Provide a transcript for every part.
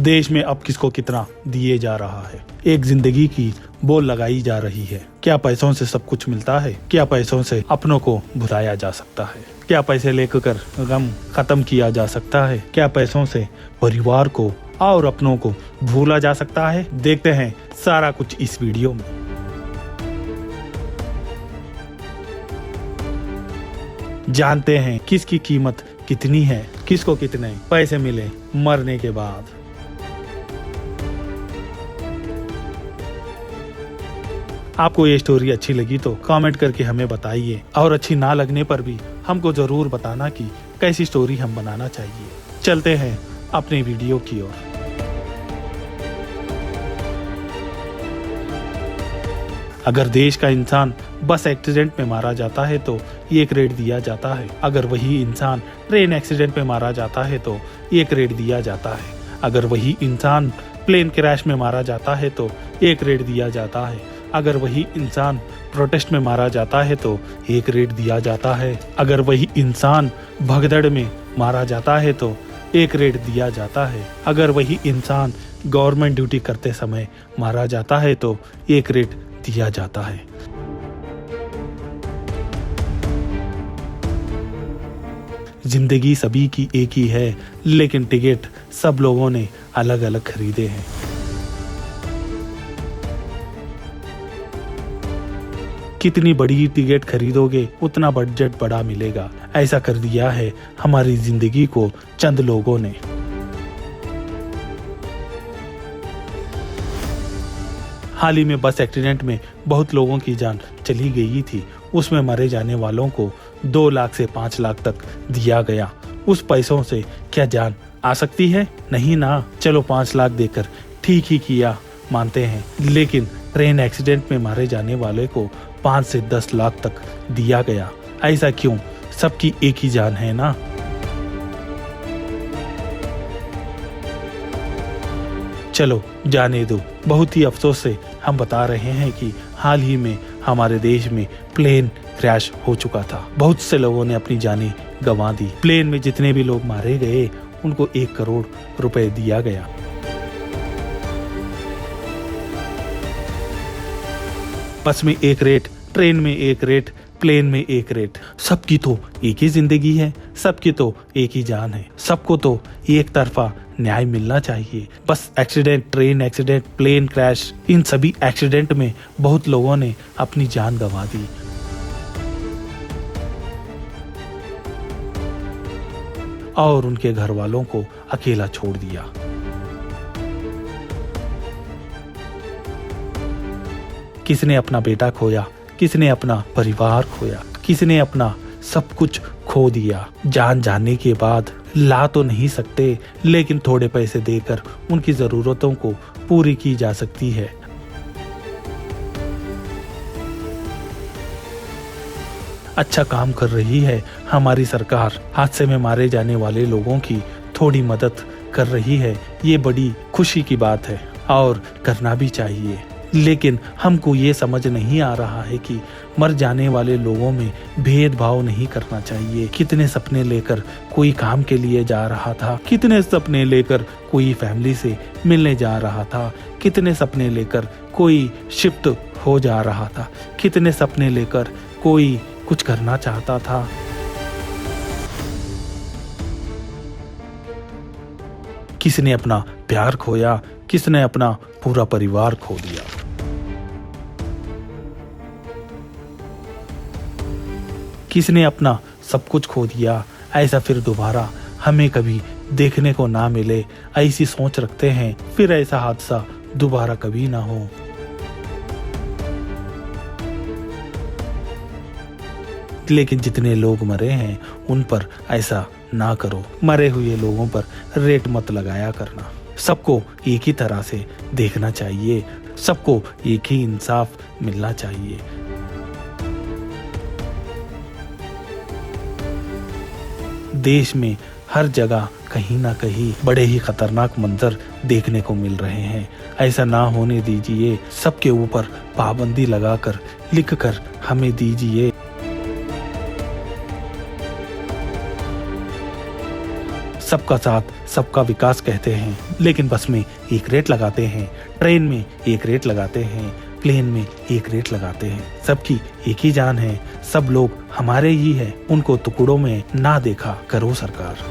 देश में अब किसको कितना दिए जा रहा है। एक जिंदगी की बोल लगाई जा रही है। क्या पैसों से सब कुछ मिलता है? क्या पैसों से अपनों को भुलाया जा सकता है? क्या पैसे लेकर गम खत्म किया जा सकता है? क्या पैसों से परिवार को और अपनों को भूला जा सकता है? देखते हैं सारा कुछ इस वीडियो में। जानते हैं किसकी कीमत कितनी है, किसको कितने पैसे मिले मरने के बाद। आपको ये स्टोरी अच्छी लगी तो कमेंट करके हमें बताइए, और अच्छी ना लगने पर भी हमको जरूर बताना कि कैसी स्टोरी हम बनाना चाहिए। चलते हैं अपने वीडियो की ओर। अगर देश का इंसान बस एक्सीडेंट में मारा जाता है तो 1 रेट दिया जाता है। अगर वही इंसान ट्रेन एक्सीडेंट में मारा जाता है तो 1 रेट दिया जाता है। अगर वही इंसान प्लेन क्रैश में मारा जाता है तो 1 रेट दिया जाता है। अगर वही इंसान प्रोटेस्ट में मारा जाता है तो 1 रेट दिया जाता है। अगर वही इंसान भगदड़ में मारा जाता है तो 1 रेट दिया जाता है। अगर वही इंसान गवर्नमेंट ड्यूटी करते समय मारा जाता है तो 1 रेट दिया जाता है। जिंदगी सभी की एक ही है, लेकिन टिकट सब लोगों ने अलग अलग खरीदे हैं। कितनी बड़ी टिकट खरीदोगे उतना बजट बड़ा मिलेगा। ऐसा कर दिया है हमारी जिंदगी को चंद लोगों ने। हाल ही में बस एक्सीडेंट में बहुत लोगों की जान चली गई थी। उसमें मरे जाने वालों को 2 लाख से 5 लाख तक दिया गया। उस पैसों से क्या जान आ सकती है? नहीं ना। चलो 5 लाख देकर ठीक ही किया मानते हैं, लेकिन ट्रेन एक्सीडेंट में मारे जाने वाले को 5 से 10 लाख तक दिया गया। ऐसा क्यों? सबकी एक ही जान है ना। चलो जाने दो। बहुत ही अफसोस से हम बता रहे हैं कि हाल ही में हमारे देश में प्लेन क्रैश हो चुका था। बहुत से लोगों ने अपनी जानें गंवा दी। प्लेन में जितने भी लोग मारे गए उनको 1 करोड़ रुपए दिया गया। बस में 1 रेट, ट्रेन में 1 रेट, प्लेन में 1 रेट। सबकी तो एक ही जिंदगी है, सबकी तो एक ही जान है। सबको तो एक तरफा न्याय मिलना चाहिए। Bus accident, train accident, plane crash, इन सभी एक्सीडेंट में बहुत लोगों ने अपनी जान गंवा दी। और उनके घर वालों को अकेला छोड़ दिया। किसने अपना बेटा खोया, किसने अपना परिवार खोया, किसने अपना सब कुछ खो दिया। जान जाने के बाद ला तो नहीं सकते, लेकिन थोड़े पैसे देकर उनकी जरूरतों को पूरी की जा सकती है। अच्छा काम कर रही है हमारी सरकार। हादसे में मारे जाने वाले लोगों की थोड़ी मदद कर रही है। ये बड़ी खुशी की बात है और करना भी चाहिए। लेकिन हमको ये समझ नहीं आ रहा है कि मर जाने वाले लोगों में भेदभाव नहीं करना चाहिए। कितने सपने लेकर कोई काम के लिए जा रहा था, कितने सपने लेकर कोई फैमिली से मिलने जा रहा था, कितने सपने लेकर कोई शिफ्ट हो जा रहा था, कितने सपने लेकर कोई कुछ करना चाहता था। किसने अपना प्यार खोया, किसने अपना पूरा परिवार खो दिया। किसने अपना सब कुछ खो दिया। ऐसा फिर दोबारा हमें कभी देखने को ना मिले, ऐसी सोच रखते हैं। फिर ऐसा हादसा दोबारा कभी ना हो। लेकिन जितने लोग मरे हैं उन पर ऐसा ना करो। मरे हुए लोगों पर रेट मत लगाया करना। सबको एक ही तरह से देखना चाहिए, सबको एक ही इंसाफ मिलना चाहिए। देश में हर जगह कहीं ना कहीं बड़े ही खतरनाक मंजर देखने को मिल रहे हैं। ऐसा ना होने दीजिए। सबके ऊपर पाबंदी लगाकर लिखकर हमें दीजिए। सबका साथ सबका विकास कहते हैं, लेकिन बस में एक रेट लगाते हैं, ट्रेन में एक रेट लगाते हैं, प्लेन में एक रेट लगाते हैं। सबकी एक ही जान है, सब लोग हमारे ही है, उनको टुकड़ों में ना देखा करो सरकार।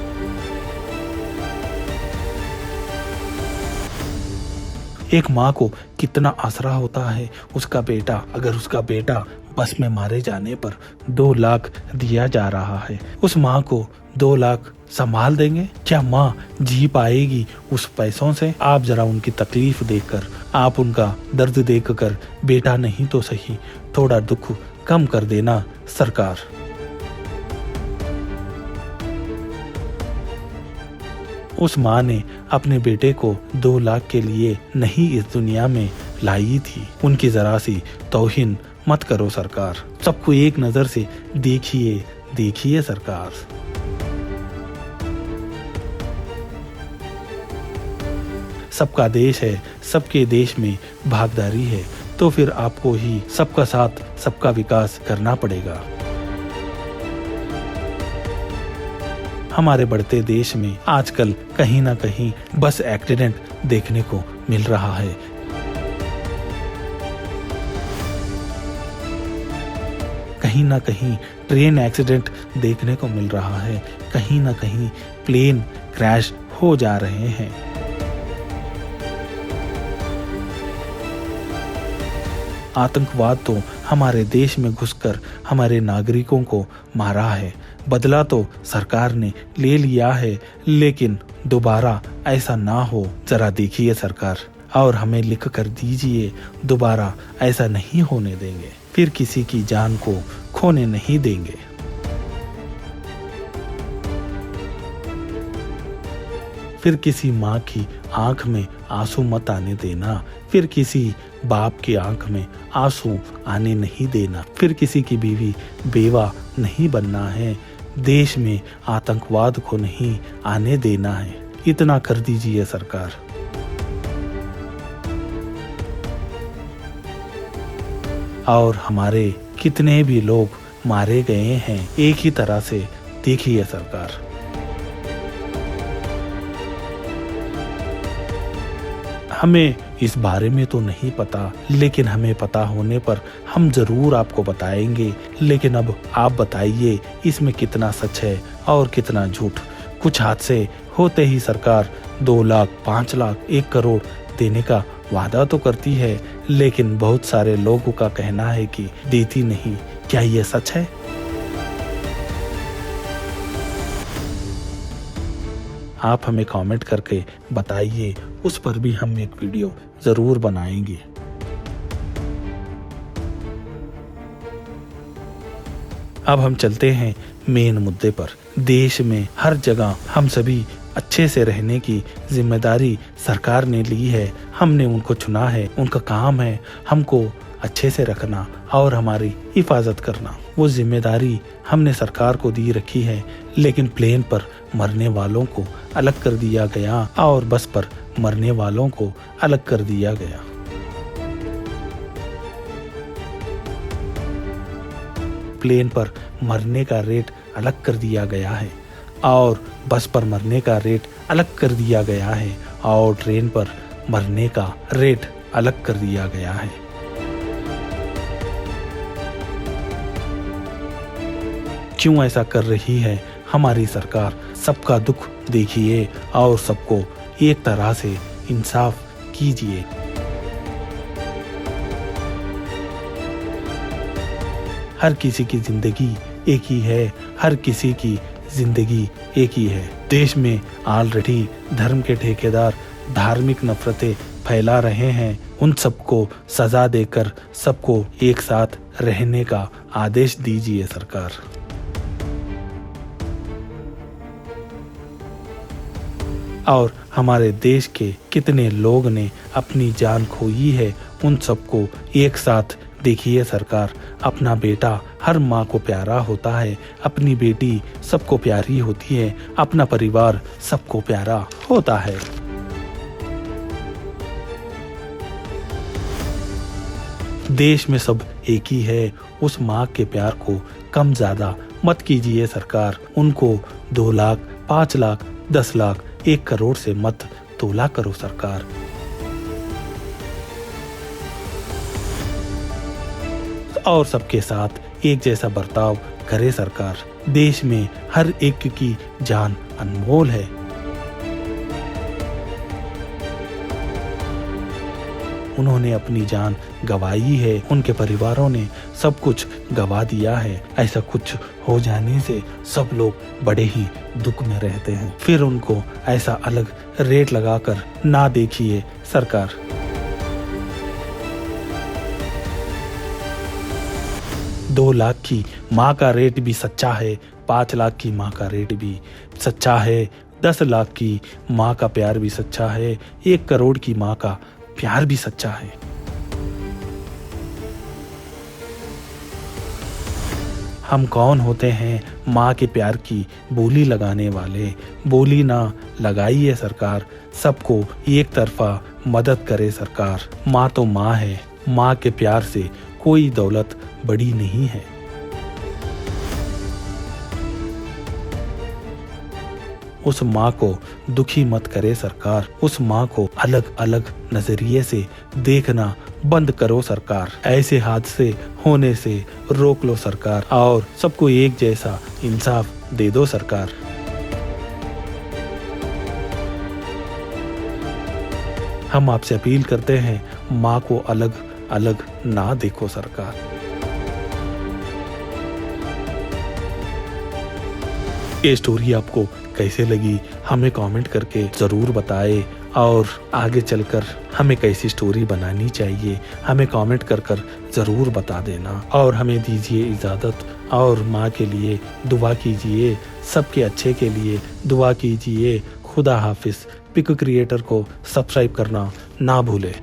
एक माँ को कितना आसरा होता है उसका बेटा, अगर उसका बेटा बस में मारे जाने पर 2 लाख दिया जा रहा है, उस माँ को 2 लाख संभाल देंगे? क्या माँ जी पाएगी उस पैसों से? आप जरा उनकी तकलीफ देखकर, आप उनका दर्द देखकर बेटा नहीं तो सही थोड़ा दुख कम कर देना सरकार। उस माँ ने अपने बेटे को 2 लाख के लिए नहीं इस दुनिया में लाई थी। उनकी जरा सी तौहीन मत करो सरकार। सबको एक नजर से देखिए सरकार। सबका देश है, सबके देश में भागीदारी है, तो फिर आपको ही सबका साथ सबका विकास करना पड़ेगा। हमारे बढ़ते देश में आजकल कहीं ना कहीं बस एक्सीडेंट देखने को मिल रहा है। कहीं ना कहीं ट्रेन एक्सीडेंट देखने को मिल रहा है, कहीं ना कहीं प्लेन क्रैश हो जा रहे हैं। आतंकवाद तो हमारे देश में घुसकर हमारे नागरिकों को मारा है। बदला तो सरकार ने ले लिया है, लेकिन दोबारा ऐसा ना हो जरा देखिए सरकार, और हमें लिख कर दीजिए, दोबारा ऐसा नहीं होने देंगे, फिर किसी की जान को खोने नहीं देंगे। फिर किसी माँ की आंख में आंसू मत आने देना, फिर किसी बाप की आंख में आंसू आने नहीं देना, फिर किसी की बीवी बेवा नहीं बनना है। देश में आतंकवाद को नहीं आने देना है, इतना कर दीजिए सरकार। और हमारे कितने भी लोग मारे गए हैं एक ही तरह से, देखिए सरकार। हमें इस बारे में तो नहीं पता, लेकिन हमें पता होने पर हम जरूर आपको बताएंगे। लेकिन अब आप बताइए इसमें कितना सच है और कितना झूठ। कुछ हादसे होते ही सरकार 2 लाख, 5 लाख, 1 करोड़ देने का वादा तो करती है, लेकिन बहुत सारे लोगों का कहना है कि देती नहीं। क्या ये सच है? आप हमें कमेंट करके बताइए, उस पर भी हम एक वीडियो जरूर बनाएंगे। अब हम चलते हैं मेन मुद्दे पर। देश में हर जगह हम सभी अच्छे से रहने की जिम्मेदारी सरकार ने ली है। हमने उनको चुना है, उनका काम है हमको अच्छे से रखना और हमारी हिफाजत करना। वो जिम्मेदारी हमने सरकार को दी रखी है, लेकिन प्लेन पर मरने वालों को अलग कर दिया गया और बस पर मरने वालों को अलग कर दिया गया। प्लेन पर मरने का रेट अलग कर दिया गया है और बस पर मरने का रेट अलग कर दिया गया है और ट्रेन पर मरने का रेट अलग कर दिया गया है। क्यों ऐसा कर रही है हमारी सरकार? सबका दुख देखिए और सबको एक तरह से इंसाफ कीजिए। हर किसी की जिंदगी एक ही है, हर किसी की जिंदगी एक ही है। देश में ऑलरेडी धर्म के ठेकेदार धार्मिक नफरतें फैला रहे हैं, उन सबको सजा देकर सबको एक साथ रहने का आदेश दीजिए सरकार। और हमारे देश के कितने लोग ने अपनी जान खोई है, उन सबको एक साथ देखिए सरकार। अपना बेटा हर माँ को प्यारा होता है, अपनी बेटी सबको प्यारी होती है, अपना परिवार सबको प्यारा होता है। देश में सब एक ही है, उस माँ के प्यार को कम ज्यादा मत कीजिए सरकार। उनको 2 लाख, 5 लाख, 10 लाख 1 करोड़ से मत तोला करो सरकार। और सबके साथ एक जैसा बर्ताव करे सरकार। देश में हर एक की जान अनमोल है। उन्होंने अपनी जान गंवाई है, उनके परिवारों ने सब कुछ गंवा दिया है। ऐसा कुछ हो जाने से सब लोग बड़े ही दुख में रहते हैं। फिर उनको ऐसा अलग रेट लगाकर ना देखिए सरकार। दो लाख की माँ का रेट भी सच्चा है, 5 लाख की माँ का रेट भी सच्चा है, 10 लाख की माँ का प्यार भी सच्चा है, 1 करोड़ की माँ का प्यार भी सच्चा है। हम कौन होते हैं माँ के प्यार की बोली लगाने वाले? बोली ना लगाइए सरकार, सबको एक तरफा मदद करे सरकार। माँ तो माँ है, माँ के प्यार से कोई दौलत बड़ी नहीं है। उस माँ को दुखी मत करे सरकार। उस माँ को अलग अलग नजरिए से देखना बंद करो सरकार। ऐसे हादसे होने से रोक लो सरकार और सबको एक जैसा इंसाफ दे दो सरकार। हम आपसे अपील करते हैं, माँ को अलग अलग ना देखो सरकार। ये स्टोरी आपको कैसे लगी हमें कमेंट करके जरूर बताएं और आगे चलकर हमें कैसी स्टोरी बनानी चाहिए हमें कमेंट कर जरूर बता देना। और हमें दीजिए इजाज़त और माँ के लिए दुआ कीजिए, सबके अच्छे के लिए दुआ कीजिए। खुदा हाफिज। पिक क्रिएटर को सब्सक्राइब करना ना भूले।